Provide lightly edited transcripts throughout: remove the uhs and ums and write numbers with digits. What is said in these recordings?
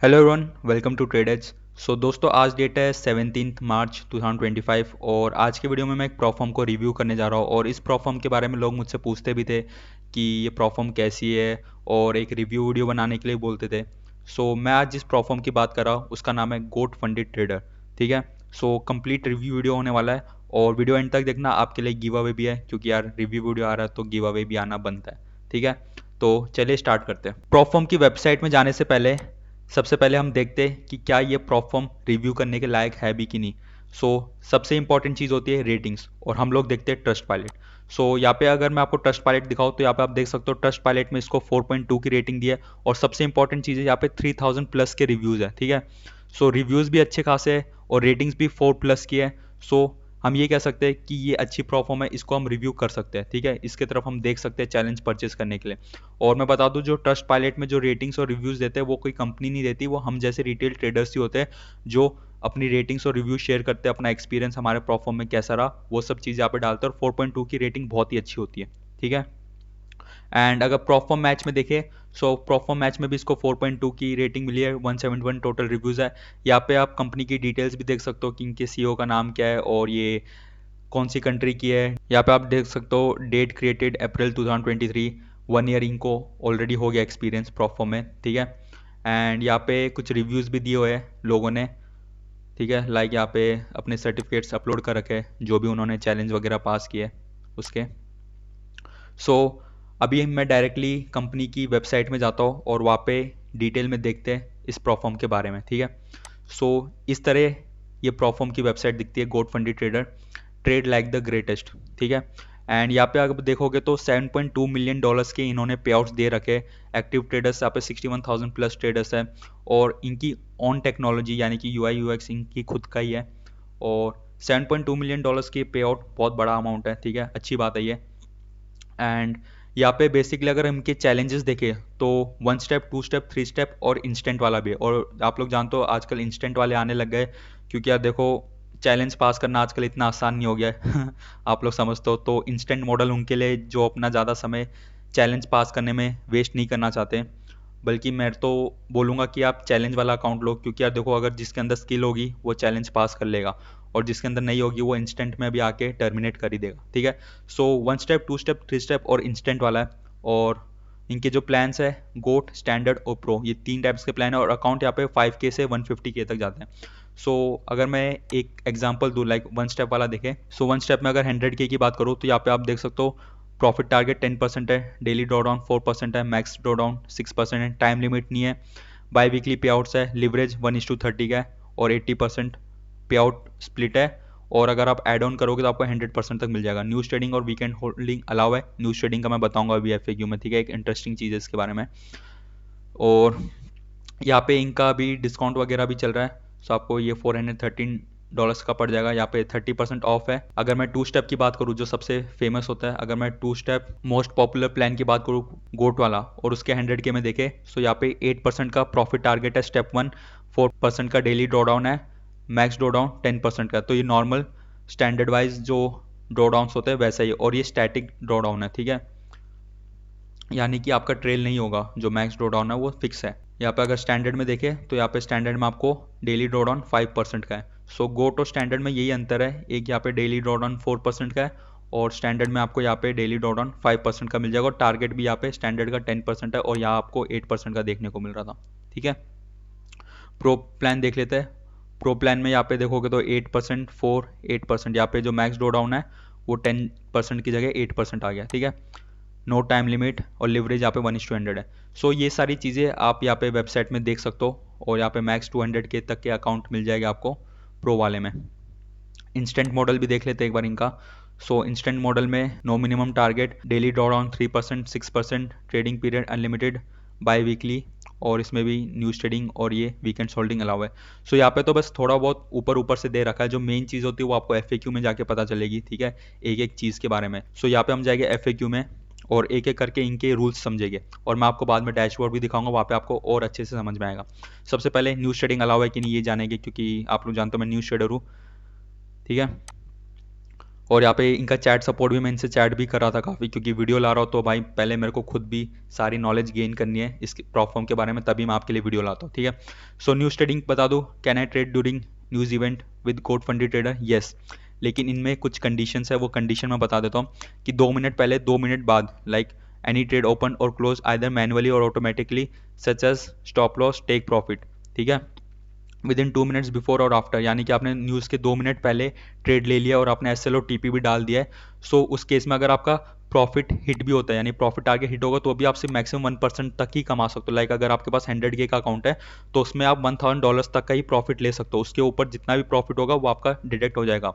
Hello everyone, welcome to trade edge. So दोस्तों, आज date है 17 मार्च 2025 और आज के वीडियो में मैं एक प्रॉफर्म को रिव्यू करने जा रहा हूँ। और इस प्रॉफर्म के बारे में लोग मुझसे पूछते भी थे कि ये प्रॉफर्म कैसी है और एक रिव्यू वीडियो बनाने के लिए बोलते थे। सो मैं आज जिस प्रॉफर्म की बात कर रहा हूँ उसका नाम है गोट फंडेड ट्रेडर। ठीक है। सो कंप्लीट रिव्यू वीडियो होने वाला है और वीडियो एंड तक देखना। आपके लिए गिव अवे भी है क्योंकि यार रिव्यू वीडियो आ रहा है तो गिव अवे भी आना बनता है। ठीक है। तो चलिए स्टार्ट करते हैं। प्रॉफर्म की वेबसाइट में जाने से पहले सबसे पहले हम देखते हैं कि क्या ये प्रॉफर्म रिव्यू करने के लायक है भी कि नहीं। सबसे इंपॉर्टेंट चीज़ होती है रेटिंग्स और हम लोग देखते हैं ट्रस्ट पायलट। यहाँ पे अगर मैं आपको ट्रस्ट पायलट दिखाऊँ तो यहाँ पे आप देख सकते हो ट्रस्ट पायलट में इसको 4.2 की रेटिंग दी है। और सबसे इंपॉर्टेंट चीज़ है यहाँ पे 3000 प्लस के रिव्यूज़ है। ठीक है। रिव्यूज़ भी अच्छे खासे है और रेटिंग्स भी 4 प्लस की है। सो हम ये कह सकते हैं कि ये अच्छी प्रॉफर्म है, इसको हम रिव्यू कर सकते हैं। ठीक है। इसके तरफ हम देख सकते हैं चैलेंज परचेज करने के लिए। और मैं बता दूं, जो ट्रस्ट पायलट में जो रेटिंग्स और रिव्यूज़ देते हैं वो कोई कंपनी नहीं देती, वो हम जैसे रिटेल ट्रेडर्स ही होते हैं जो अपनी रेटिंग्स और रिव्यू शेयर करते हैं, अपना एक्सपीरियंस हमारे प्रोफॉर्म में कैसा रहा वो सब चीज़ यहाँ पे डालते हैं। और 4.2 की रेटिंग बहुत ही अच्छी होती है। ठीक है। एंड अगर प्रोफॉर्म मैच में देखें, प्रोफॉर्म मैच में भी इसको 4.2 की रेटिंग मिली है। 171 टोटल रिव्यूज़ है। यहाँ पे आप कंपनी की डिटेल्स भी देख सकते हो कि इनके सीईओ का नाम क्या है और ये कौन सी कंट्री की है। यहाँ पे आप देख सकते हो डेट क्रिएटेड अप्रैल 2023। 1 ईयर इनको ऑलरेडी हो गया एक्सपीरियंस प्रॉफर्म में। ठीक है। एंड यहाँ पे कुछ रिव्यूज़ भी दिए हुए हैं लोगों ने। ठीक है। लाइक यहाँ पे अपने सर्टिफिकेट्स अपलोड कर रखे हैं जो भी उन्होंने चैलेंज वगैरह पास किए उसके। सो अभी मैं डायरेक्टली कंपनी की वेबसाइट में जाता हूँ और वहाँ पे डिटेल में देखते हैं इस प्रॉफर्म के बारे में। ठीक है। इस तरह ये प्रॉफर्म की वेबसाइट दिखती है, goat funded trader, trade like the greatest. ठीक है। एंड यहाँ पे अगर देखोगे तो 7.2 मिलियन डॉलर्स के इन्होंने पे आउट्स दे रखे। एक्टिव ट्रेडर्स यहाँ पे 61,000 प्लस ट्रेडर्स है और इनकी ऑन टेक्नोलॉजी यानी कि यूआई यूएक्स इनकी खुद का ही है। और 7.2 मिलियन डॉलर्स की पे आउट बहुत बड़ा अमाउंट है। ठीक है। अच्छी बात है ये। एंड यहाँ पे बेसिकली अगर हम इनके चैलेंजेस देखें तो 1 स्टेप, 2 स्टेप, 3 स्टेप और इंस्टेंट वाला भी है। और आप लोग जानते हो आजकल इंस्टेंट वाले आने लग गए क्योंकि यार देखो चैलेंज पास करना आजकल इतना आसान नहीं हो गया है आप लोग समझते हो। तो इंस्टेंट मॉडल उनके लिए जो अपना ज़्यादा समय चैलेंज पास करने में वेस्ट नहीं करना चाहते, बल्कि मैं तो बोलूँगा कि आप चैलेंज वाला अकाउंट लो। क्योंकि यार देखो अगर जिसके अंदर स्किल होगी वो चैलेंज पास कर लेगा और जिसके अंदर नहीं होगी वो इंस्टेंट में भी आके टर्मिनेट कर ही देगा। ठीक है। 1 स्टेप, 2 स्टेप, 3 स्टेप और इंस्टेंट वाला है। और इनके जो प्लान्स है गोट, स्टैंडर्ड और प्रो, ये 3 टाइप्स के प्लान है। और अकाउंट यहाँ पे 5K से 150K तक जाते हैं। अगर मैं एक एग्जांपल दूँ, लाइक 1 स्टेप वाला देखें। 1 स्टेप में अगर 100K की बात करूँ तो यहाँ पे आप देख सकते हो प्रॉफिट टारगेट 10% है, डेली ड्रॉ डाउन 4% है, मैक्स ड्रॉ डाउन 6% है, टाइम लिमिट नहीं है, बाई वीकली पे आउट्स है, लिवरेज 1:30 का है और 80% पे आउट स्प्लिट है। और अगर आप ऐड ऑन करोगे तो आपको 100% तक मिल जाएगा। न्यूज़ ट्रेडिंग और वीकेंड होल्डिंग अलाउ है। न्यूज़ ट्रेडिंग का मैं बताऊंगा अभी एफएक्यू में। ठीक है। एक इंटरेस्टिंग चीज़ है इसके बारे में। और यहाँ पे इनका अभी डिस्काउंट वगैरह भी चल रहा है। आपको ये $413 का पड़ जाएगा। यहाँ पे 30% ऑफ है। अगर मैं 2 स्टेप की बात करूँ जो सबसे फेमस होता है, अगर मैं 2 स्टेप मोस्ट पॉपुलर प्लान की बात करूँ गोट वाला और उसके 100K में देखे, यहाँ पे 8% का प्रॉफिट टारगेट है स्टेप 1, 4% का डेली ड्रॉ डाउन है, मैक्स ड्रॉ डाउन 10% का। तो ये नॉर्मल स्टैंडर्ड वाइज जो ड्रॉ डाउन्स होते हैं वैसा ही। और ये स्टैटिक ड्रॉ डाउन है। ठीक है। यानी कि आपका ट्रेल नहीं होगा, जो मैक्स ड्रॉ डाउन है वो फिक्स है। यहाँ पे अगर स्टैंडर्ड में देखें तो यहाँ पे स्टैंडर्ड में आपको डेली ड्रॉ डाउन 5% का है। गोट और स्टैंडर्ड में यही अंतर है, एक यहाँ पे डेली ड्रॉ डाउन 4% का है और स्टैंडर्ड में आपको यहाँ पे डेली ड्रॉ डाउन 5% का मिल जाएगा। और टारगेट भी यहाँ पे स्टैंडर्ड का 10% है और यहाँ आपको 8% का देखने को मिल रहा था। ठीक है। प्रो प्लान देख लेते हैं। प्रो प्लान में यहाँ पे देखोगे तो 8%, 8%, यहाँ पे जो मैक्स ड्रॉ डाउन है वो 10% की जगह 8% आ गया। ठीक है। नो टाइम लिमिट और लिवरेज यहाँ पे 1:100 है। ये सारी चीज़ें आप यहाँ पे वेबसाइट में देख सकते हो। और यहाँ पे मैक्स 200K तक के अकाउंट मिल जाएगा आपको प्रो वाले में। इंस्टेंट मॉडल भी देख लेते हैं एक बार इनका। इंस्टेंट मॉडल में no minimum target, daily draw down 3%, 6%, trading period unlimited, biweekly, और इसमें भी न्यूज़ ट्रेडिंग और ये वीकेंड होल्डिंग अलाउ है। यहाँ पे तो बस थोड़ा बहुत ऊपर ऊपर से दे रखा है। जो मेन चीज़ होती है वो आपको एफएक्यू में जाके पता चलेगी। ठीक है। एक एक चीज़ के बारे में। यहाँ पे हम जाएंगे एफएक्यू में और एक एक करके इनके रूल्स समझेंगे और मैं आपको बाद में डैशबोर्ड भी दिखाऊंगा, वहाँ पे आपको और अच्छे से समझ में आएगा। सबसे पहले न्यूज़ ट्रेडिंग अलाउ है कि नहीं ये जानेंगे, क्योंकि आप लोग जानते हो मैं न्यूज़ ट्रेडर हूँ। ठीक है। और यहाँ पे इनका चैट सपोर्ट भी, मैं इनसे चैट भी कर रहा था काफ़ी, क्योंकि वीडियो ला रहा हूँ तो भाई पहले मेरे को खुद भी सारी नॉलेज गेन करनी है इस प्रॉफॉर्म के बारे में, तभी मैं आपके लिए वीडियो लाता हूँ, ठीक है। सो न्यूज़ ट्रेडिंग बता दूँ, can I trade during news event with code funded trader? Yes, लेकिन इनमें कुछ कंडीशंस है, वो कंडीशन मैं बता देता हूँ कि 2 मिनट पहले, 2 मिनट बाद, लाइक एनी ट्रेड ओपन और क्लोज आइदर मैनुअली और automatically such as stop loss take profit, ठीक है। विद इन 2 मिनट्स बिफोर और आफ्टर, यानी कि आपने न्यूज़ के 2 मिनट पहले ट्रेड ले लिया और आपने एस एल और टीपी भी डाल दिया है। सो उस केस में अगर आपका प्रॉफिट हिट भी होता है, यानी प्रॉफिट टारगेट हिट होगा, तो अभी आप सिर्फ मैक्सिमम 1% तक ही कमा सकते हो। लाइक अगर आपके पास 100K का अकाउंट है तो उसमें आप $1000 तक का ही प्रॉफिट ले सकते हो, उसके ऊपर जितना भी प्रॉफिट होगा वो आपका डिडक्ट हो जाएगा।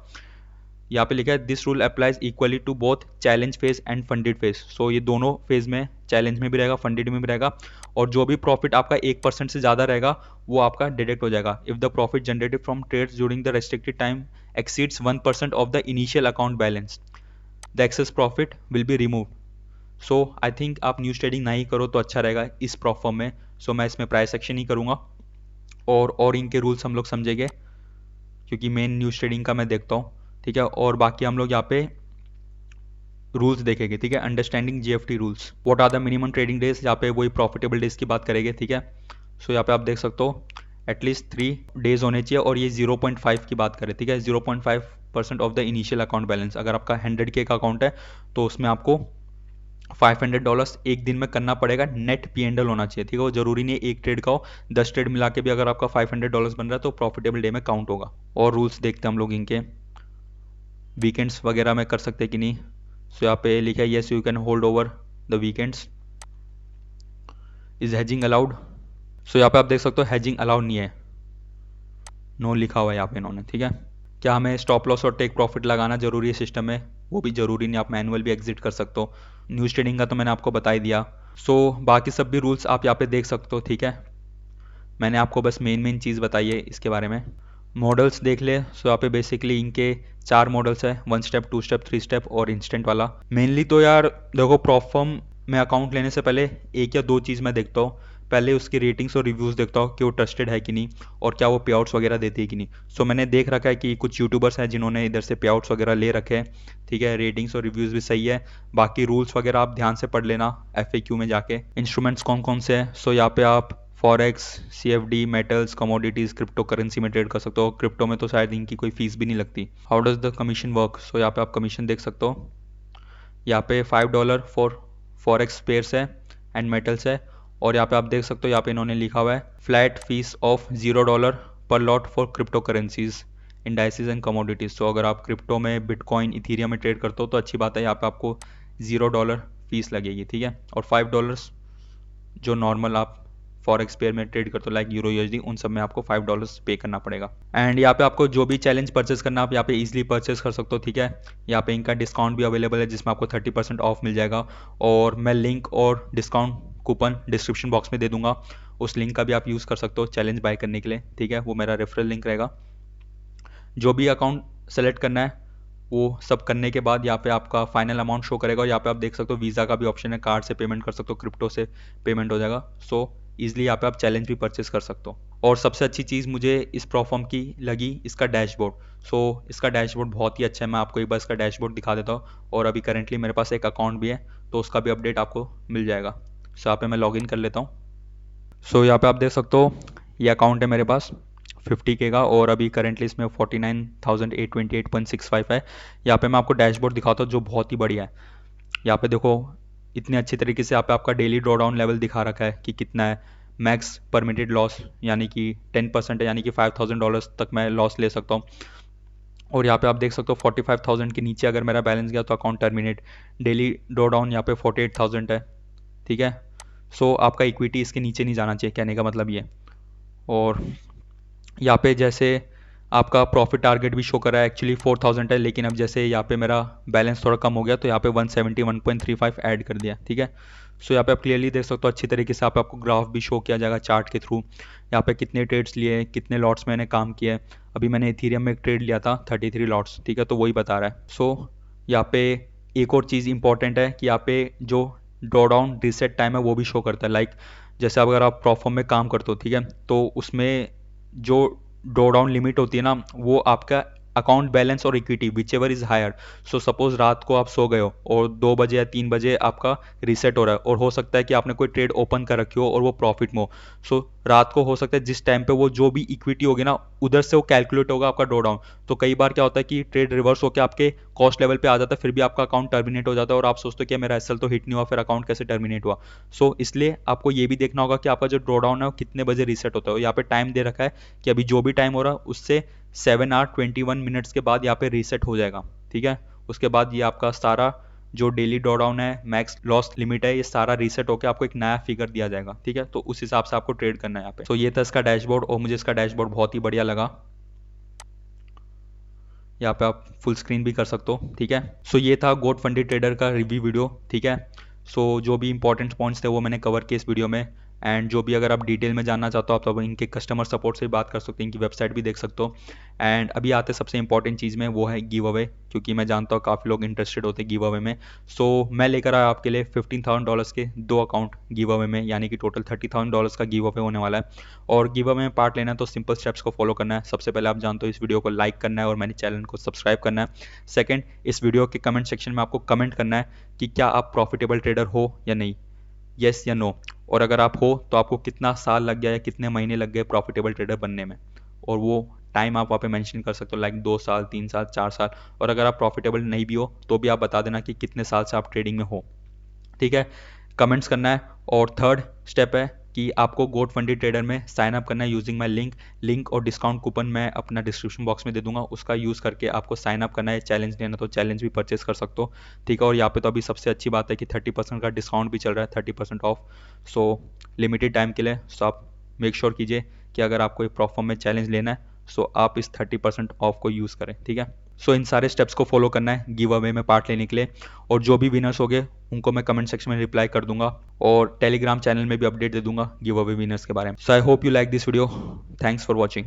यहाँ पे लिखा है this rule applies equally to both challenge phase and funded phase. So ये दोनों फेज में, चैलेंज में भी रहेगा, फंडेड में भी रहेगा, और जो भी प्रॉफिट आपका 1% से ज़्यादा रहेगा वो आपका डिडक्ट हो जाएगा if the profit generated from trades during the restricted time exceeds 1% of the initial account balance, the excess profit will be remove. So I think आप न्यूज़ ट्रेडिंग नहीं करो तो अच्छा रहेगा इस प्रॉफॉर्म में। सो मैं इसमें प्राइस एक्शन ही करूँगा और इनके रूल्स हम लोग समझेंगे, क्योंकि मेन न्यूज़ ट्रेडिंग का मैं देखता हूँ, ठीक है। और बाकी हम लोग यहाँ पे रूल्स देखेंगे, ठीक है। Understanding GFT rules, what are the minimum trading days, यहाँ पे वही प्रॉफिटेबल डेज की बात करेंगे, ठीक है। सो यहाँ पे आप देख सकते हो एटलीस्ट 3 डेज होने चाहिए, और ये 0.5 की बात करें, ठीक है। 0.5% of the initial account balance. अगर आपका 100K का अकाउंट है तो उसमें आपको $500 एक दिन में करना पड़ेगा, नेट P&L होना चाहिए, ठीक है। वो जरूरी नहीं है एक ट्रेड का हो, 10 ट्रेड मिला के भी अगर आपका $500 बन रहा है तो प्रॉफिटेबल डे में काउंट होगा। और रूल्स देखते हैं हम लोग इनके, वीकेंड्स वगैरह में कर सकते हैं कि नहीं। सो यहाँ पे लिखा है yes you can hold over the weekends. Is hedging allowed? So यहाँ पे आप देख सकते हो हैजिंग अलाउड नहीं है, नो लिखा हुआ है यहाँ पे इन्होंने, ठीक है। क्या हमें स्टॉप लॉस और टेक प्रॉफिट लगाना जरूरी है सिस्टम में? वो भी जरूरी नहीं, आप मैनुअल भी एग्जिट कर सकते हो। न्यूज़ ट्रेडिंग का तो मैंने आपको बता ही दिया। सो बाकी सब भी रूल्स आप यहाँ पे देख सकते हो, ठीक है। मैंने आपको बस मेन चीज़ बताई है इसके बारे में। मॉडल्स देख ले। सो यहाँ पे बेसिकली इनके 4 मॉडल्स है, 1 स्टेप, 2 स्टेप, 3 स्टेप और इंस्टेंट वाला। मेनली तो यार देखो, प्रॉफॉर्म में अकाउंट लेने से पहले एक या दो चीज़ मैं देखता हूँ। पहले उसकी रेटिंग्स और रिव्यूज़ देखता हूँ कि वो ट्रस्टेड है कि नहीं, और क्या वो पे आउट्स वगैरह देती है कि नहीं। सो मैंने देख रखा है कि कुछ यूट्यूबर्स हैं जिन्होंने इधर से पे आउट्स वगैरह ले रखे हैं, ठीक है। रेटिंग्स और रिव्यूज़ भी सही है। बाकी रूल्स वगैरह आप ध्यान से पढ़ लेना FAQ में जाके। इंस्ट्रूमेंट्स कौन कौन से हैं? सो यहाँ पे आप forex, CFD, metals, commodities, crypto currency में ट्रेड कर सकते हो। क्रिप्टो में तो शायद इनकी कोई फीस भी नहीं लगती। How does the commission work? So यहाँ पे आप कमीशन देख सकते हो। यहाँ पे $5 फॉर फॉरेक्स पेयर्स है एंड मेटल्स है, और यहाँ पे आप देख सकते हो, यहाँ पे इन्होंने लिखा हुआ है फ्लैट फीस ऑफ $0 पर lot for crypto currencies, indices and commodities. तो अगर आप क्रिप्टो में बिटकॉइन, इथीरियम में ट्रेड करते हो तो अच्छी बात है, यहाँ पे आपको $0 फीस लगेगी, ठीक है। और $5 जो नॉर्मल आप फॉरेक्स पेयर में ट्रेड करते हो लाइक यूरो USD, उन सब में आपको $5 पे करना पड़ेगा। एंड यहाँ पे आपको जो भी चैलेंज परचेस करना आप यहाँ पे इजीली परचेस कर सकते हो, ठीक है। यहाँ पे इनका डिस्काउंट भी अवेलेबल है जिसमें आपको 30% ऑफ मिल जाएगा, और मैं लिंक और डिस्काउंट कूपन डिस्क्रिप्शन बॉक्स में दे दूंगा। उस लिंक का भी आप यूज़ कर सकते हो चैलेंज बाय करने के लिए, ठीक है। वो मेरा रेफरल लिंक रहेगा। जो भी अकाउंट सेलेक्ट करना है वो सब करने के बाद यहाँ पे आपका फाइनल अमाउंट शो करेगा, और यहाँ पे आप देख सकते हो वीज़ा का भी ऑप्शन है, कार्ड से पेमेंट कर सकते हो, क्रिप्टो से पेमेंट हो जाएगा। सो ईजिली यहाँ पे आप चैलेंज भी परचेस कर सकते हो। और सबसे अच्छी चीज़ मुझे इस प्रोफॉर्म की लगी इसका डैशबोर्ड। सो इसका डैशबोर्ड बहुत ही अच्छा है, मैं आपको एक बार इसका डैशबोर्ड दिखा देता हूँ। और अभी करेंटली मेरे पास एक अकाउंट भी है तो उसका भी अपडेट आपको मिल जाएगा। सो यहाँ पे मैं लॉगिन कर लेता हूँ। सो यहाँ पे आप देख सकते हो ये अकाउंट है मेरे पास 50K का, और अभी करेंटली इसमें 49,828.65 है। यहाँ पे मैं आपको डैशबोर्ड दिखाता हूँ जो बहुत ही बढ़िया है। यहाँ पे देखो इतने अच्छे तरीके से यहाँ पे आपका डेली ड्रॉ डाउन लेवल दिखा रखा है कि कितना है। मैक्स परमिटेड लॉस यानी कि 10% है, यानी कि $5,000 तक मैं लॉस ले सकता हूँ। और यहाँ पे आप देख सकते हो 45,000 के नीचे अगर मेरा बैलेंस गया तो account terminate. Daily draw down यहाँ पे 48,000 है, ठीक है। सो आपका इक्विटी इसके नीचे नहीं जाना चाहिए, कहने का मतलब ये। और यहाँ पे जैसे आपका प्रॉफिट टारगेट भी शो कर रहा है, एक्चुअली 4,000 है, लेकिन अब जैसे यहाँ पे मेरा बैलेंस थोड़ा कम हो गया तो यहाँ पे 171.35 ऐड कर दिया, ठीक है। सो यहाँ पे आप क्लियरली देख सकते हो अच्छी तरीके से आपको ग्राफ भी शो किया जाएगा चार्ट के थ्रू। यहाँ पे कितने ट्रेड्स लिए, कितने लॉट्स मैंने काम किया है। अभी मैंने इथीरियम में एक ट्रेड लिया था 33 लॉट्स, ठीक है, तो वही बता रहा है। सो यहाँ पे एक और चीज़ इंपॉर्टेंट है कि यहाँ पे जो ड्रॉ डाउन रीसेट टाइम है वो भी शो करता है। लाइक जैसे अगर आप प्रॉफॉर्म में काम करते हो, ठीक है, तो उसमें जो ड्रॉ डाउन लिमिट होती है ना, वो आपका अकाउंट बैलेंस और equity whichever is higher. So suppose रात को आप सो गए हो और 2 बजे या 3 बजे आपका रीसेट हो रहा है, और हो सकता है कि आपने कोई ट्रेड ओपन कर रखी हो और वो प्रॉफिट में हो। सो रात को हो सकता है जिस टाइम पे वो जो भी इक्विटी होगी ना, उधर से वो कैलकुलेट होगा आपका ड्रॉ डाउन। तो कई बार क्या होता है कि ट्रेड रिवर्स होकर आपके कॉस्ट लेवल पे आ जाता है, फिर भी आपका अकाउंट टर्मिनेट हो जाता है और आप सोचते हो कि मेरा एसएल तो हिट नहीं हुआ, फिर अकाउंट कैसे टर्मिनेट हुआ। सो इसलिए आपको ये भी देखना होगा कि आपका जो ड्रॉ डाउन है वो कितने बजे रीसेट होता है। यहाँ पे टाइम दे रखा है कि अभी जो भी टाइम हो रहा है उससे 7 आवर 21 मिनट्स के बाद यहाँ पे रीसेट हो जाएगा। ठीक है, उसके बाद ये आपका सारा जो डेली ड्रॉ डाउन है, मैक्स लॉस लिमिट है, ये सारा रीसेट होकर आपको एक नया फिगर दिया जाएगा। ठीक है, तो उस हिसाब से आपको ट्रेड करना है यहाँ पे। तो ये था इसका डैशबोर्ड, और मुझे इसका डैशबोर्ड बहुत ही बढ़िया लगा। यहाँ पे आप फुल स्क्रीन भी कर सकते हो। ठीक है, सो ये था गोट फंडेड ट्रेडर का रिव्यू वीडियो। ठीक है, सो जो भी इंपॉर्टेंट पॉइंट्स थे वो मैंने कवर किए इस वीडियो में। एंड जो भी अगर आप डिटेल में जानना चाहते हो आप तो इनके कस्टमर सपोर्ट से बात कर सकते हो, इनकी वेबसाइट भी देख सकते हो। एंड अभी आते सबसे इंपॉर्टेंट चीज़ में, वो है गिव अवे, क्योंकि मैं जानता हूँ काफ़ी लोग इंटरेस्टेड होते हैं गिव अवे में। सो मैं लेकर आया आपके लिए $15,000 के 2 अकाउंट गिव अवे में, यानी कि टोटल $30,000 का गिव अवे होने वाला है। और गिव अवे में पार्ट लेना है तो सिंपल स्टेप्स को फॉलो करना है। सबसे पहले आप जानते हो इस वीडियो को लाइक करना है और मेरे चैनल को सब्सक्राइब करना है। सेकंड, इस वीडियो के कमेंट सेक्शन में आपको कमेंट करना है कि क्या आप प्रॉफिटेबल ट्रेडर हो या नहीं, येस या नो। और अगर आप हो तो आपको कितना साल लग गया या कितने महीने लग गए प्रॉफिटेबल ट्रेडर बनने में, और वो टाइम आप वहाँ पे मेंशन कर सकते हो, लाइक 2 साल, 3 साल, 4 साल। और अगर आप प्रॉफिटेबल नहीं भी हो तो भी आप बता देना कि कितने साल से आप ट्रेडिंग में हो। ठीक है, कमेंट्स करना है। और थर्ड स्टेप है कि आपको गोट फंडेड ट्रेडर में साइन अप करना है यूजिंग माई लिंक और डिस्काउंट कूपन मैं अपना डिस्क्रिप्शन बॉक्स में दे दूंगा, उसका यूज़ करके आपको साइन अप करना है। चैलेंज लेना तो चैलेंज भी परचेस कर सकते हो। ठीक है, और यहाँ पे तो अभी सबसे अच्छी बात है कि 30% का डिस्काउंट भी चल रहा है, 30% ऑफ। सो लिमिटेड टाइम के लिए। सो आप मेक श्योर कीजिए कि अगर आपको एक प्रॉफॉर्म में चैलेंज लेना है सो आप इस 30% ऑफ को यूज़ करें। ठीक है, सो इन सारे स्टेप्स को फॉलो करना है गिव अवे में पार्ट लेने के लिए। और जो भी विनर्स हो गए उनको मैं कमेंट सेक्शन में रिप्लाई कर दूंगा, और टेलीग्राम चैनल में भी अपडेट दे दूंगा गिव अवे विनर्स के बारे में। So I hope you like this video. Thanks for watching.